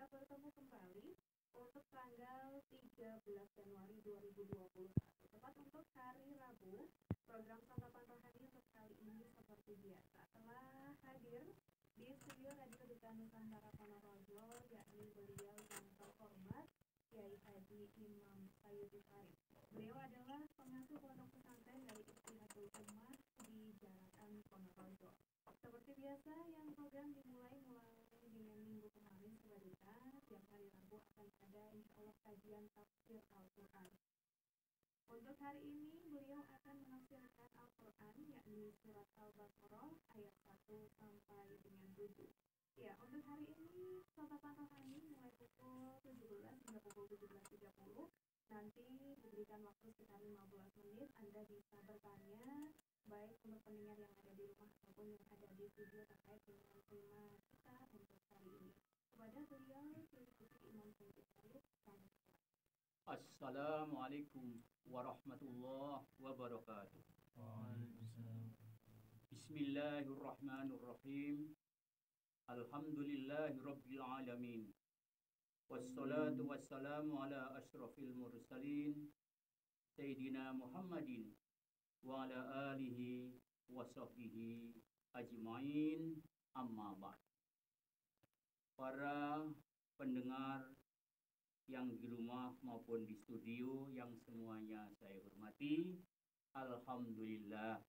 bertemu kembali untuk tanggal 13 Januari 2021, tepat untuk hari Rabu. Program Santapan Rohani untuk kali ini seperti biasa telah hadir di studio Radio Duta Nusantara Ponorogo, yakni beliau yang terhormat Kiai Haji Imam Sayuti Farid. Beliau adalah pengasuh pondok pesantren dari Istihatul Ummah di Jarakan Ponorogo. Seperti biasa, yang program dimulai dengan minggu kemarin selanjutnya, tiap hari Rabu akan ada insya Allah kajian tafsir Al-Quran. Untuk hari ini, beliau akan menafsirkan Al-Quran, yakni surat Al-Baqarah ayat 1 sampai dengan 7. Ya, untuk hari ini, Santapan Rohani mulai pukul 17 hingga pukul 17.30. Nanti diberikan waktu sekitar 15 menit, Anda bisa bertanya, baik untuk pendengar yang ada di rumah ataupun yang ada di studio terkait dengan tema kita untuk hari ini. Kepada beliau, Imam Sayyidu Farid, Assalamualaikum warahmatullahi wabarakatuh. Bismillahirrahmanirrahim. Alhamdulillahirabbil alamin. Wassalatu wassalamu ala asyrafil mursalin Sayyidina Muhammadin wa ala alihi wa sahbihi ajmain, amma ba'd. Para pendengar yang di rumah maupun di studio yang semuanya saya hormati, alhamdulillah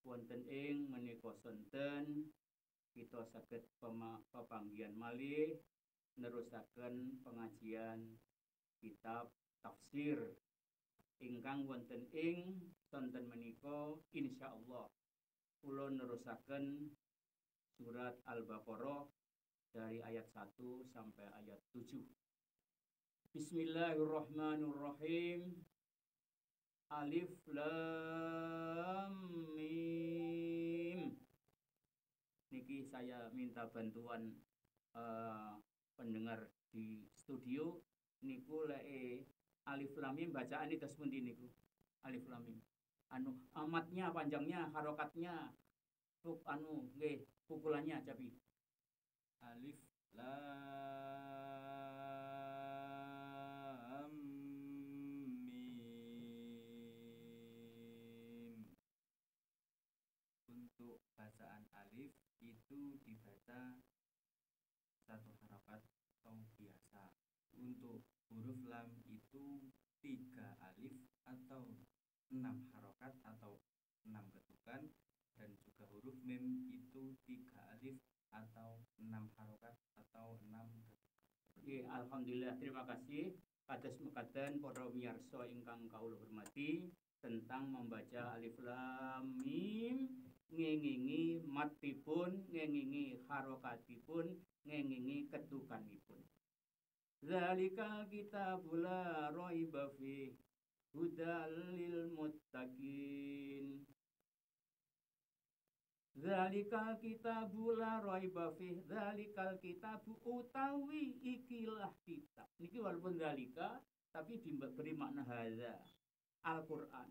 wonten ing menika sonten kita saged pepanggihan malih nerusaken pengajian kitab tafsir ingkang wonten ing sonten menika insyaallah kula nerusaken surat Al-Baqarah dari ayat 1 sampai ayat 7. Bismillahirrahmanirrahim. Alif Lam Mim. Niki saya minta bantuan pendengar di studio niku lek Alif Lam Mim bacaan itu sepundi niku. Alif Lam Mim. Amatnya, panjangnya, harokatnya, nggih, pukulannya tapi Alif Lam Mim. Untuk bacaan alif itu dibaca satu harokat atau biasa. Untuk huruf lam itu 3 alif atau 6 harokat atau 6 ketukan, dan juga huruf mim itu 3 alif atau 6 harokat atau 6 ketukan. Alhamdulillah, terima kasih atas mekaten para miyarsa ingkang kawula hormati tentang membaca alif lam mim, ngengingi matipun, ngengingi harokatipun, ngengingi ketukanipun. Zalikal kitabul la raiba fihi hudal lil muttaqin. Zalikal kitabu la raiba fih. Zalikal kitabu utawi ikilah kitab. Niki walaupun zalika tapi diberi makna hadza. Al-Qur'an.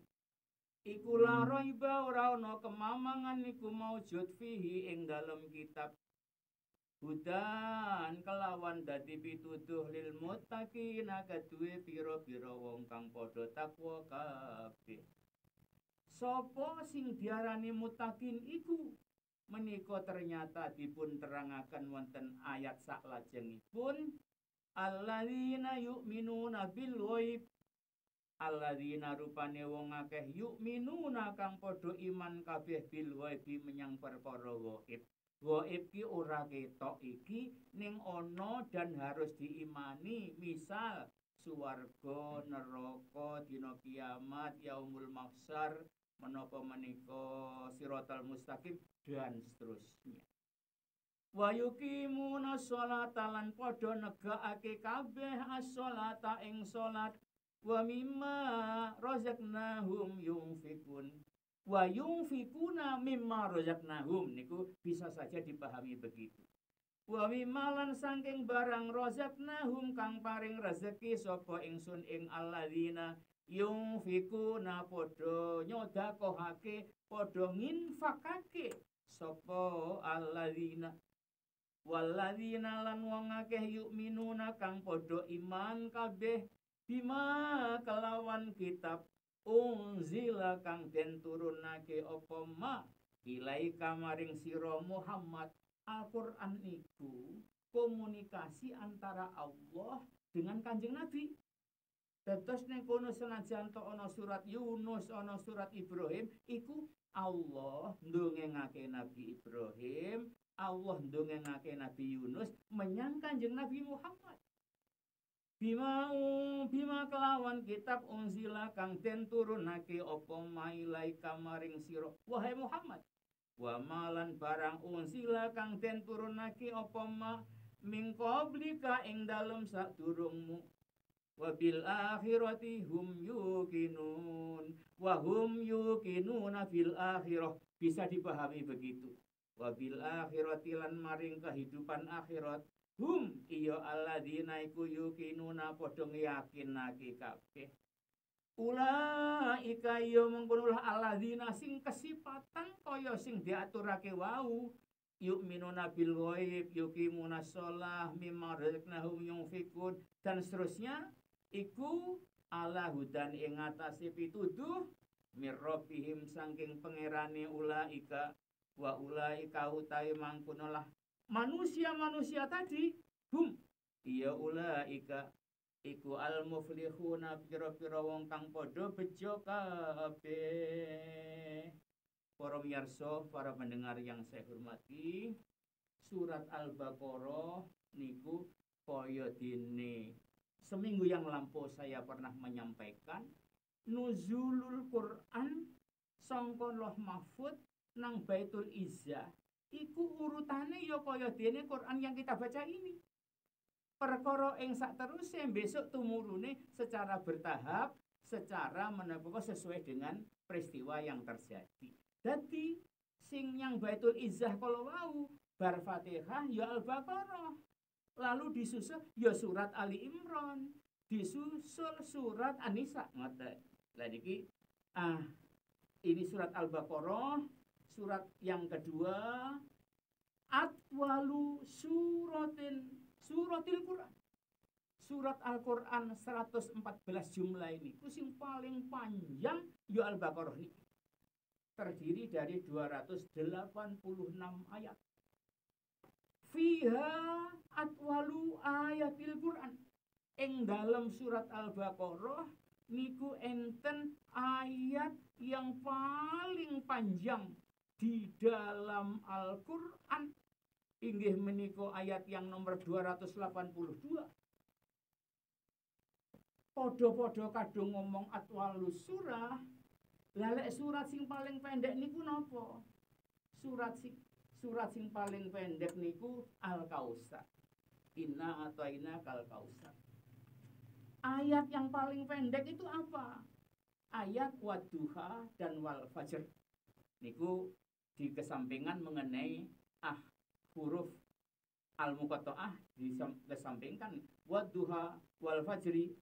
Iku la raiba ora ana kemamangan niku maujud fihi ing dalem kitab. Hudan kelawan dadi pituduh lil muttaqina kaduwe pira-pira wong kang padha takwa kabeh. Sopo sing diarani mutakin iku menika ternyata dipun terangaken wonten ayat saklajengipun alladzina yu'minuna bil ghaib. Alladzina rupane wong akeh yu'minuna kang padha iman kabeh bil ghaibi menyang perkara ghaib. Ghaib ki ora ketok iki ning ana dan harus diimani, misal swarga, neraka, dina kiamat, yaumul mahsyar, menapa menika siratal mustaqim dan seterusnya. Wa yuqimuna sholata lan padha negakake kabeh as-sholata ing salat, wa mimma razaqnahum yunfikun. Wa yunfikuna mimma razaqnahum niku bisa saja dipahami begitu. Wa mimma lan saking barang razaqnahum kang paring rezeki sapa ingsun ing alladzina yunfikuna padha nyodakohake, padha nginfakake sapa alladzina Walladzina lan wong akeh yu'minuna kang padha iman kabeh bima kelawan kitab unzila kang den turunake apa ma ilaika maring sira Muhammad. Al-Qur'an iku komunikasi antara Allah dengan Kanjeng Nabi. Terus ning kono senajan to ana surat Yunus, ana surat Ibrahim, iku Allah ndongengake Nabi Ibrahim, Allah ndongengake Nabi Yunus menyang Kanjeng Nabi Muhammad. Bima kelawan kitab unzila kang den turunake apa mailaika maring sira wahai Muhammad. Wa malan barang unzila kang den turunake apa ma min qablika ing dalem sadurungmu. Wabil akhirati hum yuqinun wa hum yuqinuna fil akhirah, bisa dipahami begitu. Wabil akhirati lan maring kehidupan akhirat hum iya alladzina iku yuqinuna padha yakinake kabeh. Ulaika ya mengkonolah alladzina sing kesipatan kaya sing diaturake wau. Yu'minuna bil ghaib yuqimuna shalah mimma razaqnahum yunfikun dan seterusnya. Iku ala hudan ing atase pituduh mirrabihim saking pangerane ulaika wa ulaika utahe mangkonolah manusia-manusia tadi hum iya ulaika iku al muflihuna pira-pira wong kang padha bejo kabeh. Para miyarsa, para pendengar yang saya hormati, surat Al-Baqarah niku kaya dene seminggu yang lampau saya pernah menyampaikan nuzulul Quran sangka Lauh Mahfud nang Baitul Izzah iku urutane ya kaya dene Quran yang kita baca ini. Perkara ing sakteruse besok tumurune secara bertahap, secara menapa sesuai dengan peristiwa yang terjadi. Dadi sing yang Baitul Izzah kalau wau bar Fatihah ya Al-Baqarah. Lalu disusul ya surat Ali Imran, disusul surat An-Nisa. Ngoten. Lah niki ini surat Al-Baqarah, surat yang kedua atwalu suratil Quran. Surat Al-Quran 114 jumlah ini sing paling panjang ya Al-Baqarah ini. Terdiri dari 286 ayat. Fiha atwalu ayatil Quran. Ing dalam surat Al-Baqarah niku enten ayat yang paling panjang di dalam Al-Quran. Inggih menika ayat yang nomor 282. Podo-podo kadung ngomong atwalu surah. Lalek surat sing paling pendek niku napa? Surat sing paling pendek niku Al-Kautsar. Inna ataina kal kautsar. Ayat yang paling pendek itu apa? Ayat wadduha dan wal fajr. Niku di kesampingan mengenai huruf al-muqatta'ah dikesampingkan wadduha wal fajri.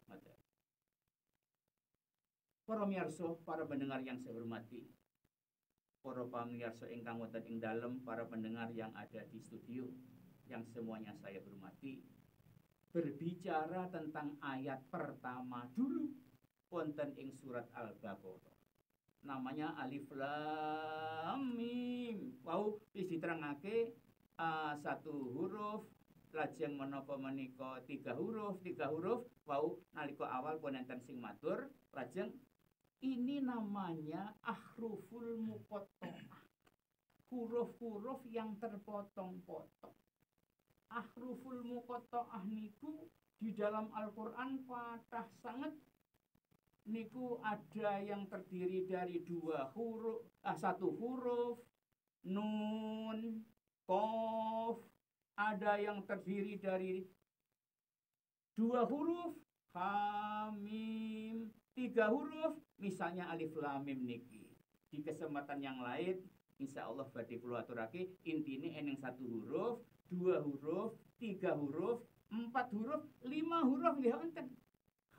Para miyarsa, para pendengar yang saya hormati, para pamirsa ingkang wonten ing dalem, para pendengar yang ada di studio yang semuanya saya hormati, berbicara tentang ayat pertama dulu wonten ing surat Al-Baqarah. Namanya Alif Lam Mim. Wau wis diterangake satu huruf lajeng menapa menika tiga huruf wau nalika awal pun enten sing matur lajeng ini namanya ahruful muqatta'ah. Huruf-huruf yang terpotong-potong. Ahruful muqatta'ah niku di dalam Al-Qur'an kathah sanget. Niku ada yang terdiri dari satu huruf nun, qaf, ada yang terdiri dari dua huruf ha mim, tiga huruf misalnya alif lam mim niki. Di kesempatan yang lain insyaallah badhe kula aturake intine eneng satu huruf, dua huruf, tiga huruf, empat huruf, lima huruf nggih wonten.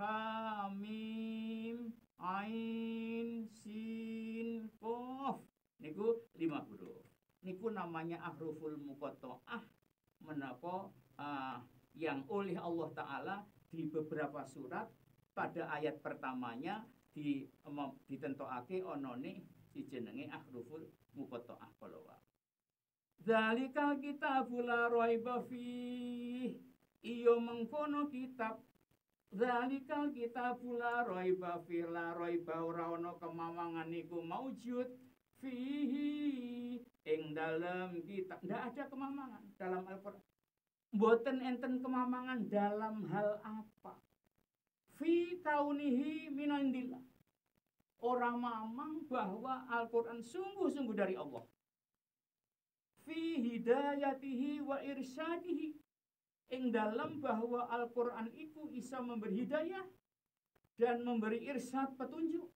Ha mim ain sin qaf niku lima huruf. Niku namanya ahruful muqatta'ah yang oleh Allah Ta'ala di beberapa surat pada ayat pertamanya ditentokake onone si jenenge ahruful muqatta'ah kalawa. Zalikal kitabul la raiba fi iyo mengkono kitab. Zalikal kitabul la raiba fi la raiba ora ana kemawangan iku maujud fihi ing dalam kitab. Ndak ada kemamangan dalam Al-Qur'an. Mboten enten kemamangan dalam hal apa? Fi kaunihi minandillah. Orang mamang bahwa Al-Qur'an sungguh-sungguh dari Allah. Fi hidayatihi wa irsyadihi. Ing dalam bahwa Al-Qur'an itu bisa memberi hidayah dan memberi irsyad petunjuk.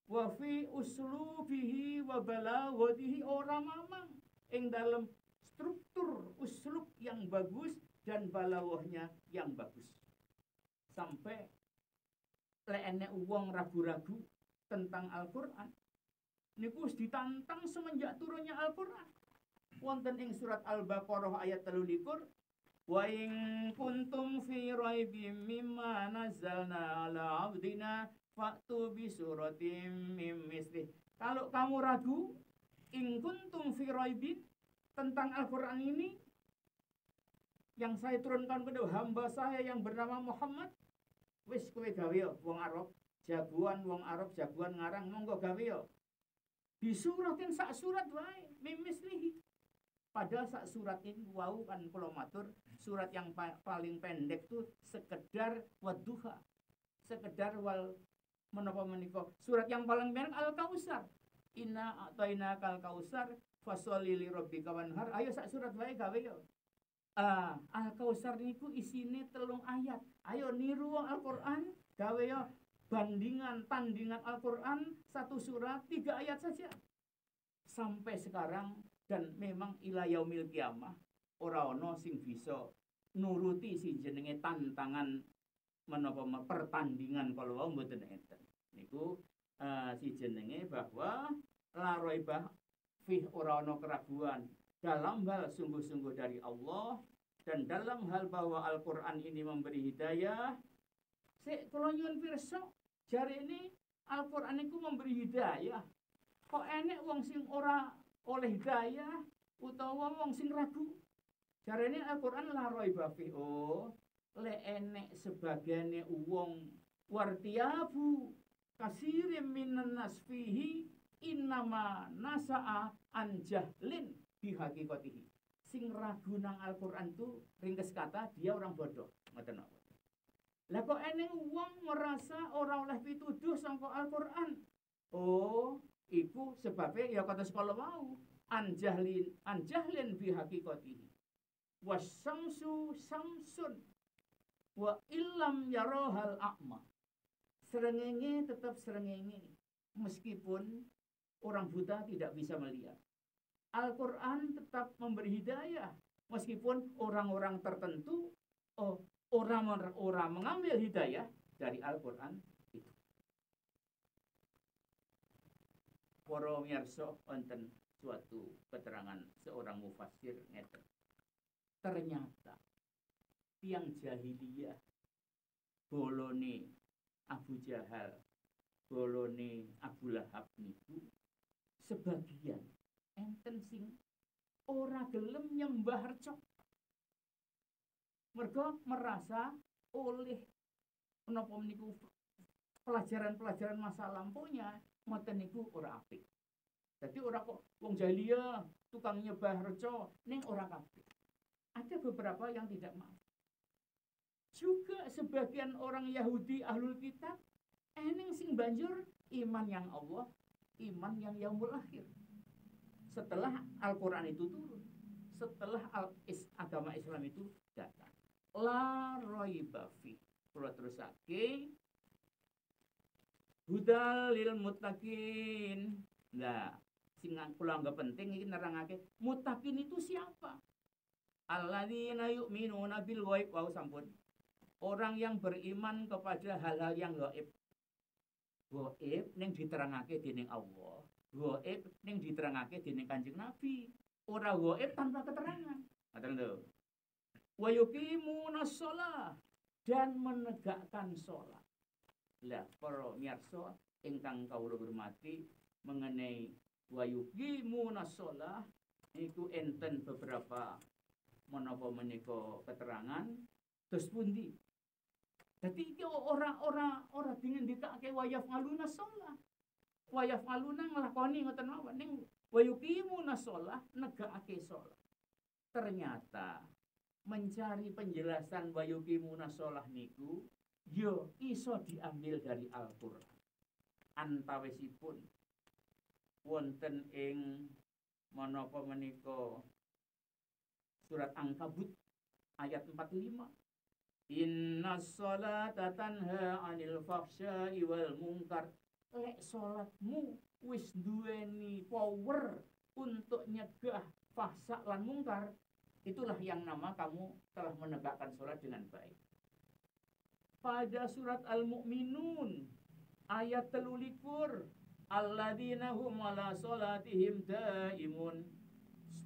Wa fi uslubihi wa balaghatihi orang mamang ing dalam struktur uslub yang bagus dan balaghahnya yang bagus. Sampai lene wong ragu-ragu tentang Al-Qur'an niku ditantang semenjak turunnya Al-Qur'an. Wonten ing surat Al-Baqarah ayat 23, wa in kuntum fi raibim mimma nazzalna ala abdina fa'tu bi suratim mim mislih. Kalau kamu ragu, in kuntum fi raibin tentang Al-Qur'an ini yang saya turunkan kepada hamba saya yang bernama Muhammad, wis kowe gawe wong Arab, jagoan wong Arab, jagoan ngarang monggo gawe. Disuratin sak surat wae mim mislihi. Padahal sak surat ini wau kan kula matur, surat yang paling pendek tuh sekedar wadduha. Sekedar wal menapa menika. Surat yang paling pendek Al-Kautsar. Inna a'taina kal kautsar fasholli li rabbika wanhar. Ayo sak surat wae gawe yo. Al-Kautsar niku isine 3 ayat. Ayo niru Al-Qur'an gawe yo tandingan Al-Qur'an satu surat 3 ayat saja. Sampai sekarang dan memang ila yaumil kiamah ora ana sing bisa nuruti si jenenge tantangan menapa pertandingan kalau wau mboten enten. Niku si jenenge bahwa la raibah fi ora ana keraguan dalam hal sungguh-sungguh dari Allah dan dalam hal bahwa Al-Qur'an ini memberi hidayah. Sik kula nyuwun pirsa, jare ini Al-Qur'an iku memberi hidayah. Kok enek wong sing ora oleh hidayah utawa wong sing ragu? Jarene Al-Qur'an la raiba fi. Oh, le enek sebagiane wong wartiabu kasirim minan nasfihi innama nasa'a anjahlin bihaqikatihi. Sing ragu nang Al-Qur'an tu ringkes kata dia orang bodoh. Ngoten napa. Lah kok enek wong merasa ora oleh pituduh sangka Al-Qur'an? Oh, iku sebabnya ya kata sekolah mau anjahlin bihaqikatihi. Wasamsu samsun wa illam yarohal a'ma. Srengenge tetap srengenge meskipun orang buta tidak bisa melihat. Al-Qur'an tetap memberi hidayah meskipun orang-orang tertentu orang mengambil hidayah dari Al-Qur'an itu. Para miyarsa wonten suatu keterangan seorang mufassir ngeten. Ternyata tiang jahiliyah bolone Abu Jahal, bolone Abu Lahab niku sebagian enten sing ora gelem nyembah reca. Mergo merasa oleh menapa niku pelajaran-pelajaran masa lampaunya ngoten niku ora apik. Jadi ora kok wong jahiliyah tukang nyembah reca ning ora kabeh. Ada beberapa yang tidak mau. Juga sebagian orang Yahudi ahlul kitab eneng sing banjur iman yang Allah, iman yang yaumul akhir. Setelah Al-Qur'an itu turun, setelah agama Islam itu datang. La raiba fi. Kula terusake hudal lil muttaqin. Nah, sing kula anggap penting iki nerangake muttaqin itu siapa? Alladzina yu'minuna bil ghaib wa sampun. Orang yang beriman kepada hal-hal yang gaib. Gaib ning diterangake dening Allah. Gaib ning diterangake dening Kanjeng Nabi. Ora gaib tanpa keterangan. Ngaten lho. Wa yuqimunas shalah, dan menegakkan sholat. Lah para miyarsa ingkang kawula hormati, mengenai wa yuqimunas shalah niku enten beberapa menapa menika keterangan terus pundi. Dadi iki ora dingendikake wa yaf'alunas shalah. Wa yaf'aluna nglakoni ngoten mawon ning wa yuqimunas shalah negakake sholat. Ternyata mencari penjelasan wa yuqimunas shalah niku yo iso diambil dari Al-Qur'an. Antawisipun wonten ing menapa menika surat Ankabut ayat 45. Innas sholata tanha 'anil fahsya'i wal munkar. Lek salatmu wis duweni power untuk nyegah fahsya lan mungkar, itulah yang nama kamu telah menegakkan sholat dengan baik. Pada surat Al-Mu'minun ayat 13, alladzina hum ala sholatihim daimun,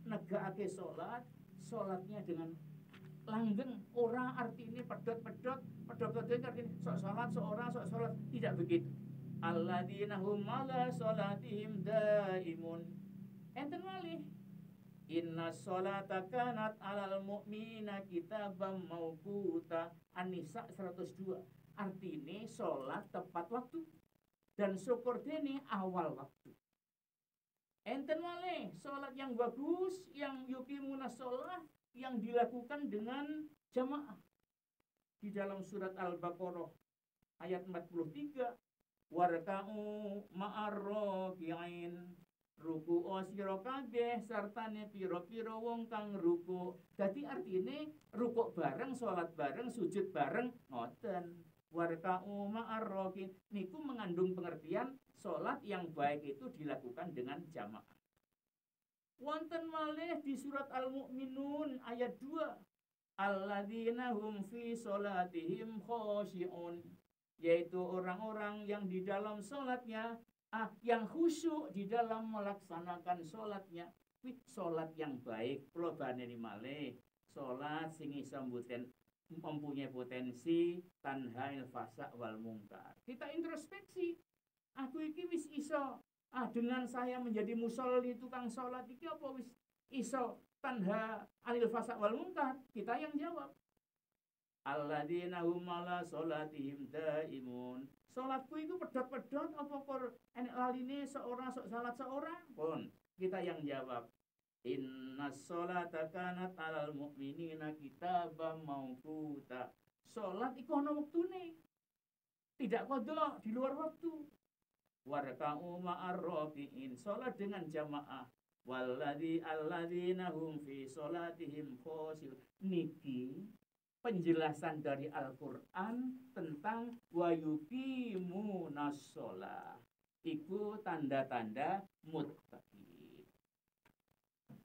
negakake sholat, sholatnya dengan langgeng. Ora artinya pedot-pedot artinya sok sholat, tidak begitu. Alladzina hum ala sholatihim daimun. Enten malih, inna sholata kanat alal mu'mina kitabam mauquta. An-Nisa 102. Artine sholat tepat waktu dan syukur dene awal waktu. Enten malih sholat yang bagus, yang yuqimunas sholah, yang dilakukan dengan jamaah. Di dalam surat Al-Baqarah ayat 43, warka'u ma'ar raki'in, ruku sira kabeh sartane pira-pira wong kang ruku. Dadi artine rukuk bareng, salat bareng, sujud bareng, ngoten. Warka'u ma'ar raki'in niku mengandung pengertian salat yang baik itu dilakukan dengan jamaah. Wonten malih di surat Al-Mu'minun ayat 2, alladzina hum fi sholatihim khoshi'un, yaitu orang-orang yang di dalam sholatnya yang khusyuk di dalam melaksanakan sholatnya. Wih, sholat yang baik pelobane malih sholat sing iso mempunyai potensi tanhail fasa wal mungkar. Kita introspeksi, aku iki wis iso dengan saya menjadi musolli tukang sholat iki apa wis iso tanha anil fasa wal mungkar? Kita yang jawab, alladzina hum ala sholatihim daimun. Sholatku itu pedot-pedot apa kor enek laline seorang salat seorang pun. Kita yang jawab, innas sholata kanat alal mu'minina kitabam mauquta. Sholat iku ana wektune, tidak qadha di luar waktu. Warka'u ma'ar raki'in, sholat dengan jamaah. Alladzina hum fi sholatihim khoshi'un. Niki penjelasan dari Al-Quran tentang wa yuqimunas shalah. Iku tanda-tanda muttaqin.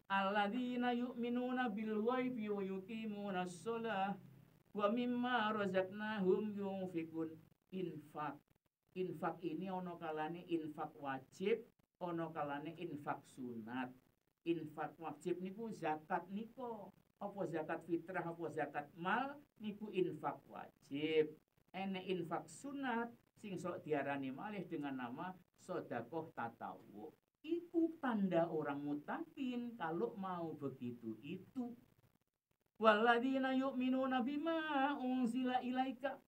Alladzina yu'minuna bil ghaibi wa yuqimunas shalah wa mimma razaqnahum yunfikun. Infak ini ono kalane infak wajib, ono kalane infak sunat. Infak wajib niku zakat niku, apa zakat fitrah, apa zakat mal niku infak wajib. Ene infak sunat sing sok diarani malih dengan nama sedekah tatawu. Itu tanda orang muttaqin kalau mau begitu itu. Walladzina yu'minuna bima unzila ilaika,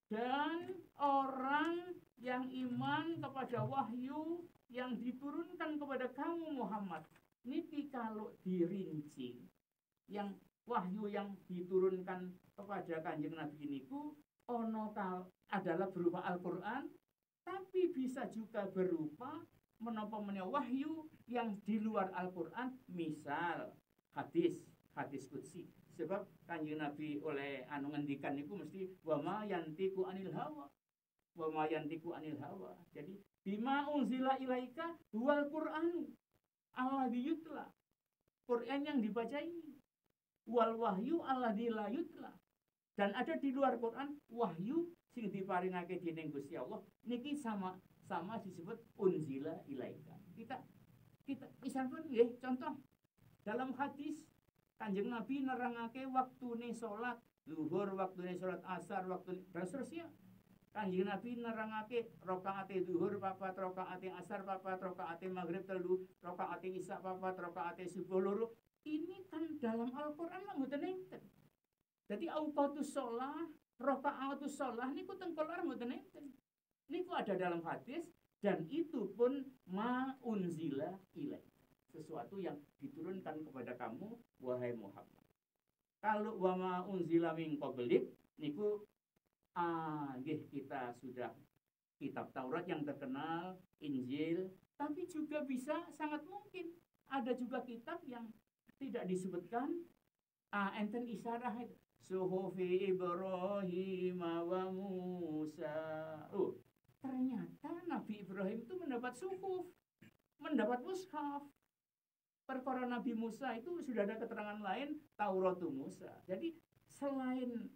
dan orang yang iman kepada wahyu yang diturunkan kepada kamu Muhammad. Niki kalau dirinci, yang wahyu yang diturunkan kepada Kanjeng Nabi niku adalah berupa Al-Quran, tapi bisa juga berupa menapa wahyu yang di luar Al-Quran, misal hadis qudsi. Sebab Kanjeng Nabi oleh ngendikan niku mesti wa ma yantiqu anil hawa. Wa ma yantiqu anil hawa. Jadi bima unzila ilaika wal Qur'an alladzi yutla. Quran yang dibaca ini. Wal wahyu alladzi la yutla. Dan ada di luar Quran wahyu sing diparingake dening Gusti Allah niki sama disebut unzila ilaika. Kita misalkan nggih contoh dalam hadis Kanjeng Nabi nerangake waktune salat zuhur, waktune salat asar, waktu dan seterusnya. Kanjeng Nabi nerangake rakaate zuhur papat, rakaate asar papat, rakaate maghrib telu, rakaate isya papat, rakaate subuh loro. Ini kan dalam Al-Qur'an lah mboten enten. Jadi auqatus shalah, rakaatus shalah niku teng Qur'an mboten enten. Niku ada dalam hadis dan itu pun ma unzila ilaih. Sesuatu yang diturunkan kepada kamu wahai Muhammad. Kalau wa ma unzila min qablik niku kita sudah kitab Taurat yang terkenal, Injil, tapi juga bisa sangat mungkin ada juga kitab yang tidak disebutkan enten isyarah itu. Suhufi Ibrahim wa Musa. Ternyata Nabi Ibrahim itu mendapat suhuf, mendapat mushaf. Perkara Nabi Musa itu sudah ada keterangan lain, Tauratu Musa. Jadi selain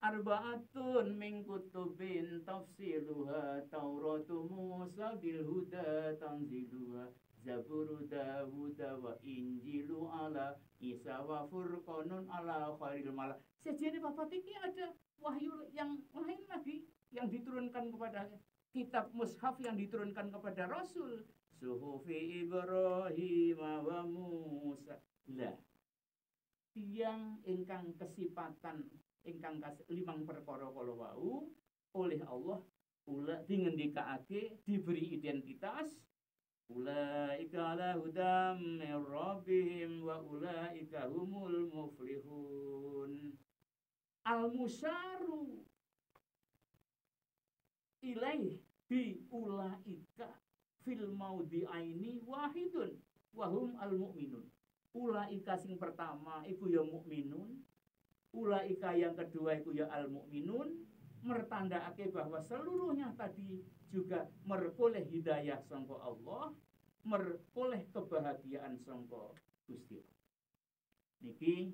arba'atun min kutubin tafsiluha Tauratu Musa bil huda tanziluha Zaburu Dawud wa Injilu ala Isa wa Furqanun ala khairil mala. Sejene Bapak iki ada wahyu yang lain lagi yang diturunkan kepada kitab mushaf yang diturunkan kepada Rasul. Suhufi Ibrahim wa Musa. Lah tiang ingkang kesipatan ingkang limang perkara kala wau oleh Allah ula dingendikake diberi identitas ulaika ala hudam min rabbihim wa ulaika humul muflihun. Al-musyaru ilaih bi ulaika fil maudhi'aini wahidun wahum al-mu'minun. Ulaika sing pertama iku ya mukminun, ulaika yang kedua iku ya al-mu'minun, mertandakake bahwa seluruhnya tadi juga merkoleh hidayah sangka Allah, merkoleh kebahagiaan sangka Gusti Allah. Niki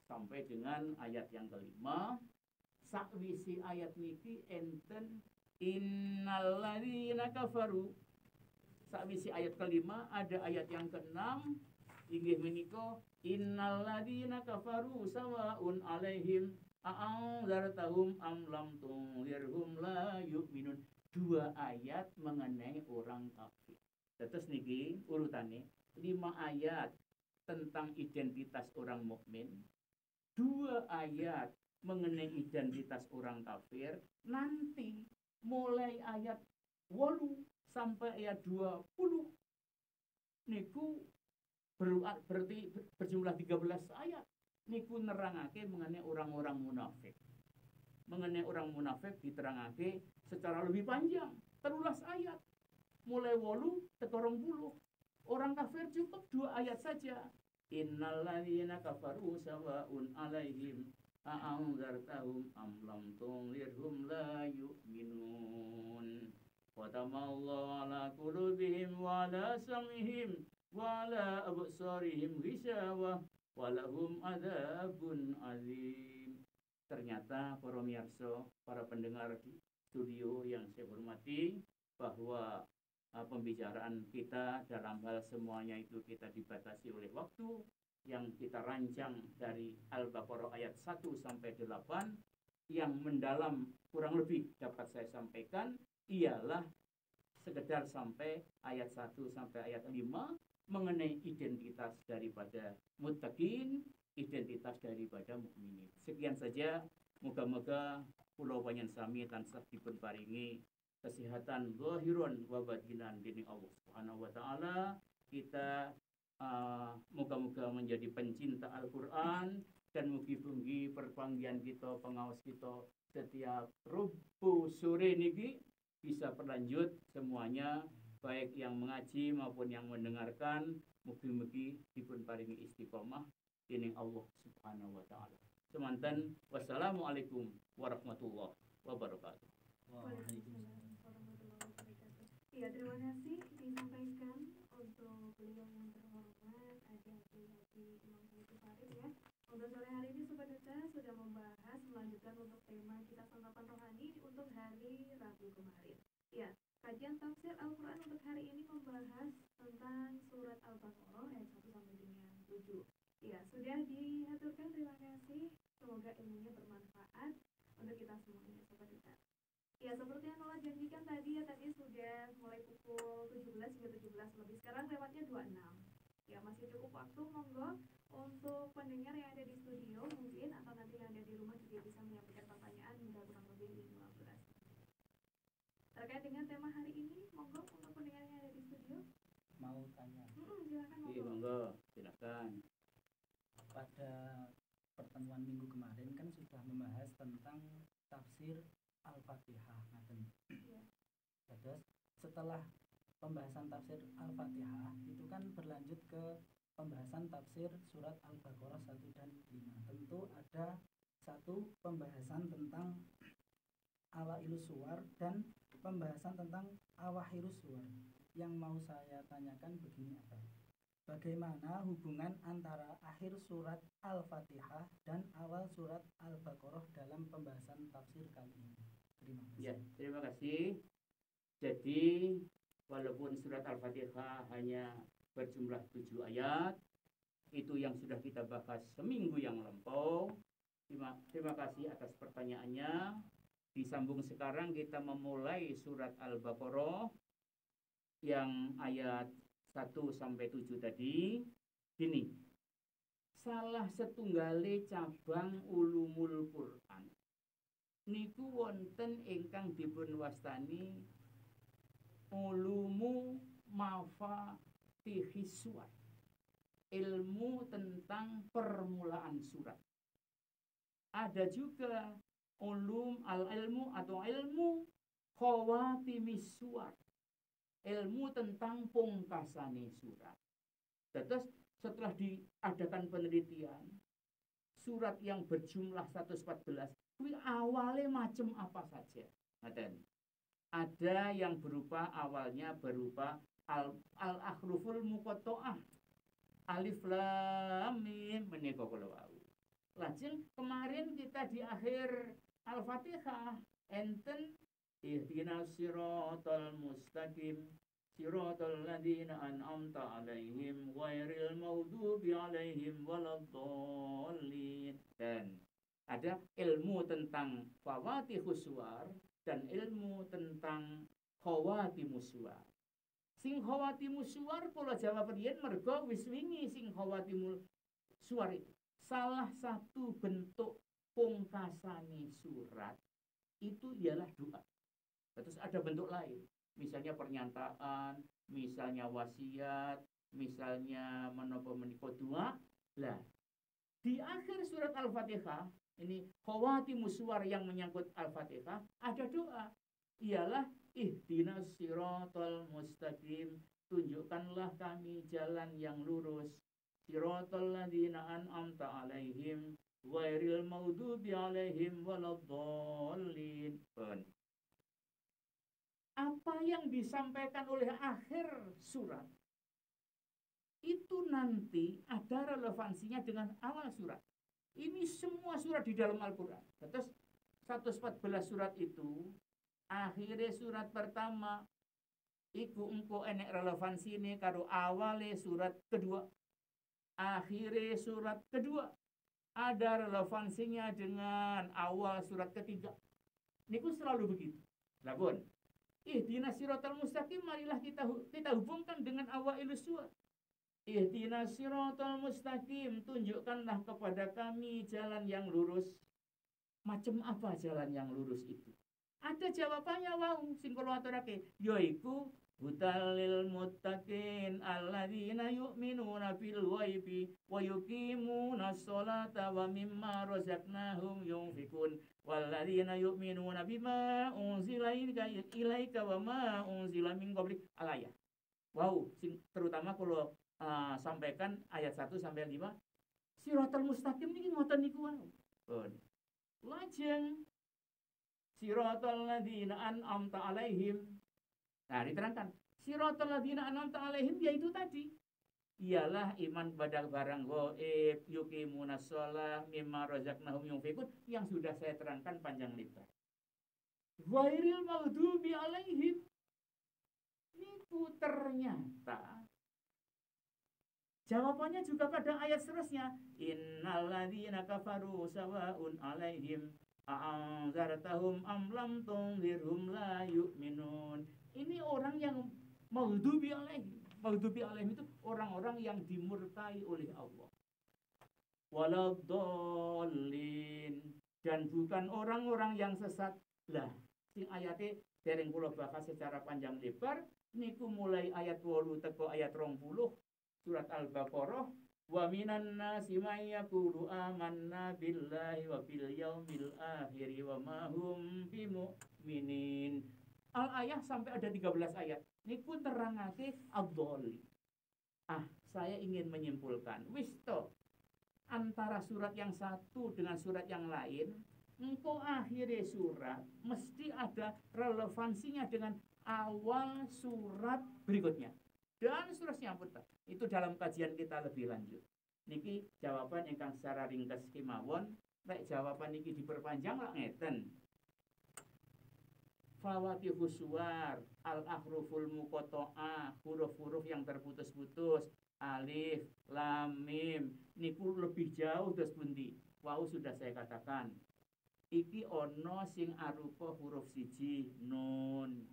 sampai dengan ayat yang kelima. Sakwisi ayat niki enten innalladzina kafaru. Sakwisi ayat kelima ada ayat yang keenam inggih menika innalladzina kafaru sawaun alaihim a'anzartahum am lam tunzirhum la yu'minun. Dua ayat mengenai orang kafir. Terus niki urutane 5 ayat tentang identitas orang mukmin, 2 ayat mengenai identitas orang kafir. Nanti mulai ayat 8 sampai ayat 20 niku berarti berjumlah 13 ayat niku nerangake mengenai orang-orang munafik. Mengenai orang munafik diterangake secara lebih panjang, 13 ayat. Mulai 8 tekan 20. Orang kafir cukup 2 ayat saja. Innalladzina kafaru sawaun alaihim a'anzartahum am lam tunzirhum la yu'minun. Khatamallahu ala qulubihim wa ala sam'ihim wa ala absarihim ghisawah wa lahum adzabun azim. Ternyata para miyarsa, para pendengar di studio yang saya hormati, bahwa pembicaraan kita dalam hal semuanya itu kita dibatasi oleh waktu yang kita rancang dari Al-Baqarah ayat 1 sampai 8. Yang mendalam kurang lebih dapat saya sampaikan ialah sekedar sampai ayat 1 sampai ayat 5 mengenai identitas daripada muttaqin, identitas daripada mukminin. Sekian saja, moga-moga kula panjenengan sami tansah dipun paringi kesehatan zahiran wa batinan dening Allah Subhanahu wa taala. Kita moga-moga menjadi pencinta Al-Qur'an dan mugi-mugi perpanggihan kita, pengawas kita setiap Rabu sore niki bisa berlanjut semuanya, baik yang mengaji maupun yang mendengarkan. Mugi-mugi dipun paringi istiqomah dening Allah Subhanahu wa taala. Semanten, wassalamualaikum warahmatullahi wabarakatuh. Waalaikumsalam warahmatullahi wabarakatuh. Iya, terima kasih disampaikan untuk beliau yang terhormat Haji Imam Khalid Farid ya. Untuk sore hari ini Sobat Duta sudah membahas melanjutkan untuk tema kita santapan rohani untuk hari Rabu kemarin. Ya, kajian tafsir Al-Quran untuk hari ini membahas tentang surat Al-Baqarah ayat 1 sampai dengan 7. Ya, sudah diaturkan, terima kasih. Semoga ilmunya bermanfaat untuk kita semuanya, Sobat Dita. Ya, seperti yang Nola janjikan tadi ya, tadi sudah mulai pukul 17 hingga 17 lebih. Sekarang lewatnya 26. Ya, masih cukup waktu, monggo untuk pendengar yang ada di studio mungkin, atau nanti yang ada di rumah juga bisa menyampaikan pertanyaan hingga kurang lebih 15 menit. Terkait dengan tema hari ini, monggo untuk pendengar yang ada di studio. Mau tanya. Silakan, Iya, monggo, silakan. Pada pertemuan minggu kemarin kan sudah membahas tentang tafsir Al-Fatihah. Ya. Terus setelah pembahasan tafsir Al-Fatihah itu kan berlanjut ke pembahasan tafsir surat Al-Baqarah 1 dan 5. Tentu ada satu pembahasan tentang awailus suwar dan pembahasan tentang awahirus suwar. Yang mau saya tanyakan begini, apa? Bagaimana hubungan antara akhir surat Al-Fatihah dan awal surat Al-Baqarah dalam pembahasan tafsir kali ini? Terima kasih. Ya, terima kasih. Jadi, walaupun surat Al-Fatihah hanya berjumlah 7 ayat, itu yang sudah kita bahas seminggu yang lampau. Terima kasih atas pertanyaannya. Disambung sekarang kita memulai surat Al-Baqarah yang ayat 1 sampai 7 tadi. Gini, salah setunggale cabang ulumul Quran niku wonten ingkang dipun wastani ulumu mafatihis suwar, ilmu tentang permulaan surat. Ada juga ulum al-ilmu atau ilmu khawatimis suwar, ilmu tentang pungkasane surat. Terus setelah diadakan penelitian, surat yang berjumlah 114 kuwi awalnya macam apa saja. Ada yang berupa awalnya berupa al-akhruful muqatta'ah, alif lam mim menika kala wau. Lajeng kemarin kita di akhir Al-Fatihah enten ihdinas siratal mustaqim siratal ladzina an'amta 'alaihim ghairil maghdubi alaihim waladdallin. Dan ada ilmu tentang fawatihus suwar dan ilmu tentang khawatimus suwar. Sing khawatimus suwar kula jawab riyen mergo wis wingi sing khawatimul suwar itu. Salah satu bentuk pungkasane surat itu ialah doa. Terus ada bentuk lain, misalnya pernyataan, misalnya wasiat, misalnya menapa menika doa. Lah, di akhir surat Al-Fatihah ini khawatimus suwar yang menyangkut Al-Fatihah ada doa, ialah ihdinas siratal mustaqim, tunjukkanlah kami jalan yang lurus, siratal ladzina an'amta 'alaihim ghairil maghdubi 'alaihim waladdallin. Apa yang disampaikan oleh akhir surat itu nanti ada relevansinya dengan awal surat. Ini semua surat di dalam Al-Quran. Terus 114 surat itu, akhirnya surat pertama iku engko enek relevansi ini karo awalnya surat kedua. Akhirnya surat kedua ada relevansinya dengan awal surat ketiga. Niku selalu begitu. Lapun, ihdinas siratal mustaqim, marilah kita hubungkan dengan awailus surat. Ihdinas siratal mustaqim, tunjukkanlah kepada kami jalan yang lurus. Macam apa jalan yang lurus itu? Ada jawabannya wau sing kula aturake, yaiku hutalil muttaqin alladzina yu'minuna bil ghaibi wa yuqimuna sholata wa mimma razaqnahum yunfikun walladzina yu'minuna bima unzila ilaika wa ma unzila min qablik. Al-ayat. Wow, sing terutama kalau sampaikan ayat 1 sampai 5. Siratal mustaqim niki ngoten niku wae. Lajeng siratal ladzina an'amta 'alaihim. Nah, diterangkan. Siratal ladzina an'amta 'alaihim yaitu tadi. Ialah iman pada barang gaib, yuqimunas shalah, mimma razaqnahum yunfikun, yang sudah saya terangkan panjang lebar. Ghairil maghdubi 'alaihim. Niku ternyata Jawabannya juga pada ayat seterusnya. Innalladzina kafaru sawa'un 'alaihim a'anzartahum am lam tunzirhum la yu'minun. Ini orang yang maghdubi alaihim. Maghdubi alaihim itu orang-orang yang dimurkai oleh Allah. Waladdallin, dan bukan orang-orang yang sesat. Lah, sing ayate dereng kula bahas secara panjang lebar niku mulai ayat 8 teko ayat 20 surat Al-Baqarah. Wa minan nasi may yaqulu amanna billahi wa bil yaumil akhir wa ma hum bimu'minin. Al-ayah sampai ada 13 ayat. Niku terangake ad-dhalli. Saya ingin menyimpulkan wis to antara surat yang satu dengan surat yang lain, engkau akhirnya surat mesti ada relevansinya dengan awal surat berikutnya. Dan seterusnya pun itu dalam kajian kita lebih lanjut. Niki jawaban ingkang secara ringkas kemawon, nek jawaban niki diperpanjang lah ngeten. Fawatihus suwar al-ahruful muqatta'ah, huruf-huruf yang terputus-putus, alif, lam, mim, niku lebih jauh dos pundi. Wau sudah saya katakan. Iki ono sing arupa huruf siji nun,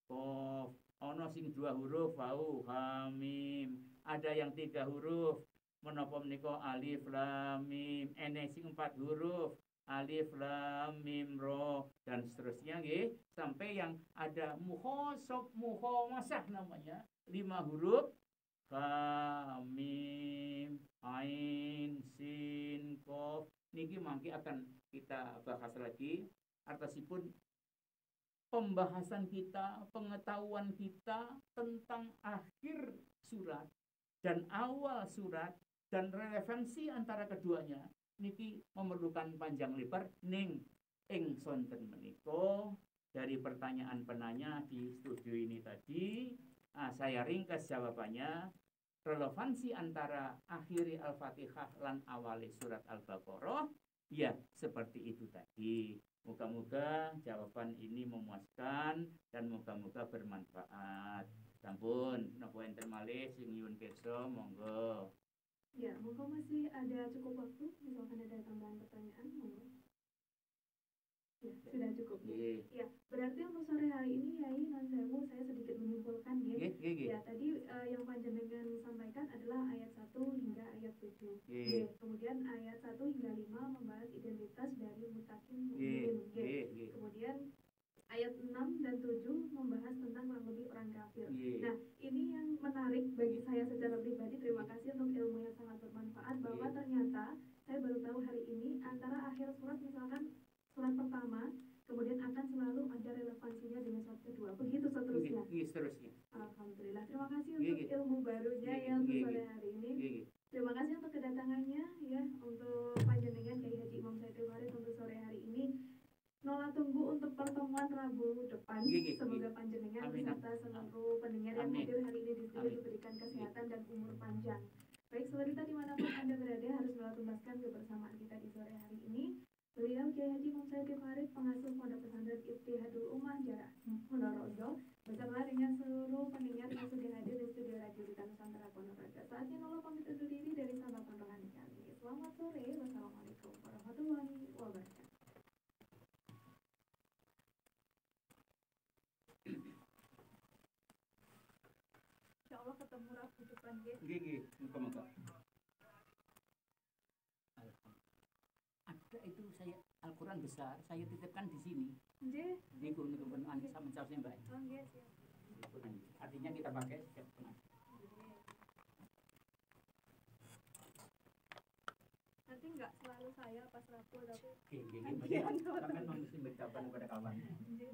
qaf, ono sing 2 huruf wau ha mim, ada yang 3 huruf menapa menika alif lam mim, ene sing 4 huruf alif lam mim ro, dan seterusnya nggih sampai yang ada mukhasab mukhamasah namanya 5 huruf ha mim ain sin qaf. Niki mangke akan kita bahas lagi. Artosipun pembahasan kita, pengetahuan kita tentang akhir surat dan awal surat dan relevansi antara keduanya niki memerlukan panjang lebar ning ing sonten menika. Dari pertanyaan penanya di studio ini tadi, saya ringkas jawabannya. Relevansi antara akhiri Al-Fatihah lan awali surat Al-Baqarah ya seperti itu tadi. Moga-moga jawaban ini memuaskan dan moga-moga bermanfaat. Sampun napa enten malih sing nyuwun pirsa monggo. Ya, monggo masih ada cukup waktu misalkan ada tambahan pertanyaan monggo. Ya, sudah cukup. Ya, berarti untuk sore hari ini Yai non sewu saya sedikit menyimpulkan ya. Ya, tadi yang panjenengan sampaikan adalah ayat 1 hingga ayat 7. Kemudian ayat 1 hingga 5 membahas identitas dari muttaqin mukminin. Kemudian ayat 6 dan 7 membahas tentang kurang lebih orang kafir. Nah, ini yang menarik bagi saya secara pribadi. Terima kasih untuk ilmu yang sangat bermanfaat bahwa ternyata saya baru tahu hari ini antara akhir surat misalkan surat pertama kemudian akan selalu ada relevansinya dengan surat kedua, begitu seterusnya. Seterusnya. Alhamdulillah, terima kasih untuk ilmu barunya ya untuk sore hari ini. Terima kasih untuk kedatangannya ya, untuk panjenengan Kiai Haji Imam Saidul Farid untuk sore hari ini. Nola tunggu untuk pertemuan Rabu depan. Semoga panjenengan beserta seluruh pendengar yang hadir hari ini di studio diberikan kesehatan dan umur panjang. Baik, saudara dimanapun Anda berada harus selalu tuntaskan kebersamaan kita di sore hari ini. Beliau Kiai Haji Imam Saidul Farid, pengasuh Pondok Pesantren Ittihadul Ummah Jarak Ponorogo, beserta dengan seluruh pendengar yang sudah hadir di studio Radio Duta Nusantara Ponorogo. Saatnya Nola pamit undur diri dari sahabat rohani kami. Selamat sore, wassalamualaikum warahmatullahi wabarakatuh. Insya Allah ketemu Rabu depan ya. Muka-muka. Ada itu saya Al-Quran besar, saya titipkan di sini. Nggih. Di gunung Anis sama Causnya Mbak. Oh nggih, siap. Artinya kita pakai setiap pernah. Nanti nggak selalu saya pas Rabu tapi Sampai mesti berkapan kepada kawan. Nggih,